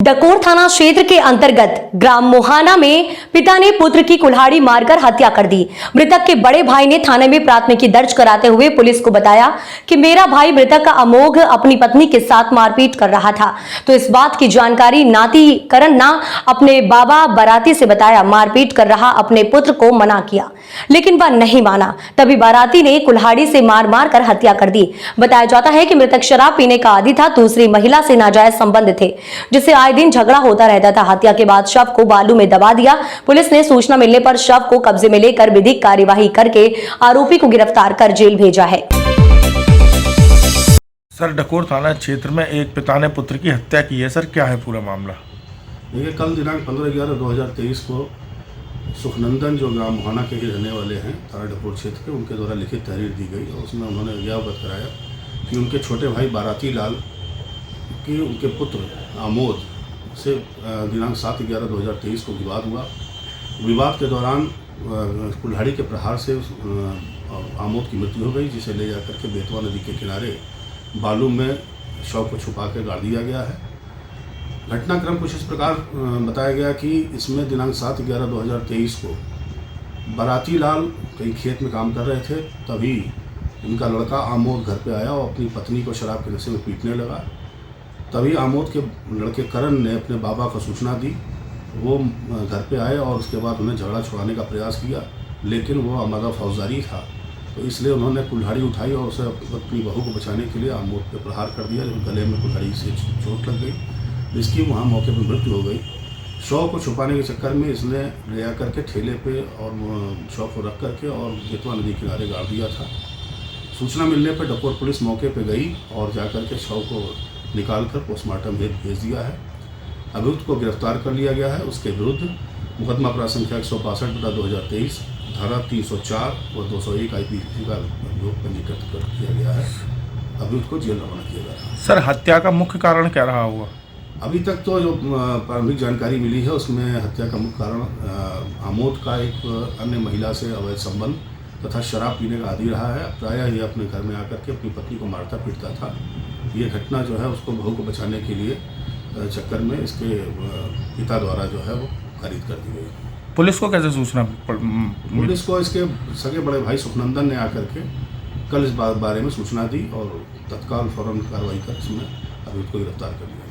डकोर थाना क्षेत्र के अंतर्गत ग्राम मोहाना में पिता ने पुत्र की कुल्हाड़ी मारकर हत्या कर दी। मृतक के बड़े भाई ने थाने में प्राथमिकी दर्ज कराते हुए पुलिस को बताया कि मेरा भाई मृतक का अमोघ अपनी पत्नी के साथ मारपीट कर रहा था, तो इस बात की जानकारी नाती करण ना अपने बाबा बाराती से बताया। मारपीट कर रहा अपने पुत्र को मना किया, लेकिन वह नहीं माना। तभी बाराती ने कुल्हाड़ी से मार कर हत्या कर दी। बताया जाता है कि मृतक शराब पीने का आदी था, दूसरी महिला से नाजायज संबंध थे, जिससे आए दिन झगड़ा होता रहता था। हत्या के बाद शव को बालू में दबा दिया। पुलिस ने सूचना मिलने पर शव को कब्जे में लेकर विधिक कार्यवाही करके आरोपी को गिरफ्तार कर जेल भेजा है। सर, डकोर थाना क्षेत्र में एक पिता ने पुत्र की हत्या की है। सर, क्या है पूरा मामला? देखिए, कल दिनांक 15/11/2023 को सुखनंदन जो ग्राम मोहाना के रहने वाले हैं थाना डकोर क्षेत्र के, उनके द्वारा लिखित तहरीर दी गई और उसमें उन्होंने यह अवगत कराया कि उनके छोटे भाई बाराती लाल की उनके पुत्र आमोद से दिनांक 7/11/2023 को विवाद हुआ। विवाद के दौरान कुल्हाड़ी के प्रहार से आमोद की मृत्यु हो गई, जिसे ले जाकर के बेतवा नदी के किनारे बालू में शव को छुपा के गाड़ दिया गया है। घटनाक्रम कुछ इस प्रकार बताया गया कि इसमें दिनांक 7/11/2023 को बाराती लाल कहीं खेत में काम कर रहे थे, तभी इनका लड़का आमोद घर पे आया और अपनी पत्नी को शराब के नशे में पीटने लगा। तभी आमोद के लड़के करण ने अपने बाबा को सूचना दी। वो घर पे आए और उसके बाद उन्हें झगड़ा छुड़ाने का प्रयास किया, लेकिन वो आमादा फौजदारी था, तो इसलिए उन्होंने कुल्हाड़ी उठाई और उसे अपनी बहू को बचाने के लिए आमोद पे प्रहार कर दिया। जब गले में कुल्हाड़ी से चोट लग गई, जिसकी वहाँ मौके पर मृत्यु हो गई। शव को छुपाने के चक्कर में इसने ले आकर के ठेले पे और शव को रख करके और बेतवा नदी किनारे गाड़ दिया था। सूचना मिलने पर डकोर पुलिस मौके पर गई और जाकर के शव को निकालकर पोस्टमार्टम हेतु भेज दिया है। अभियुक्त को गिरफ्तार कर लिया गया है। उसके विरुद्ध मुकदमा अपराध संख्या 162/2023 धारा 304 और 201 IPC का अभियोग पंजीकृत कर किया गया है। अभियुक्त को जेल रवाना किया गया है। सर, हत्या का मुख्य कारण क्या रहा हुआ? अभी तक तो जो प्रारंभिक जानकारी मिली है उसमें हत्या का मुख्य कारण आमोद का एक अन्य महिला से अवैध संबंध तथा शराब पीने का आदी रहा है। प्रायः ये अपने घर में आकर के अपनी पत्नी को मारता पीटता था। ये घटना जो है उसको बहू को बचाने के लिए चक्कर में इसके पिता द्वारा जो है वो खारिज कर दी गई। पुलिस को कैसे सूचना? पुलिस को इसके सगे बड़े भाई सुखनंदन ने आकर के कल इस बारे में सूचना दी और तत्काल फौरन कार्रवाई कर इसमें अभियुक्त को गिरफ्तार कर लिया।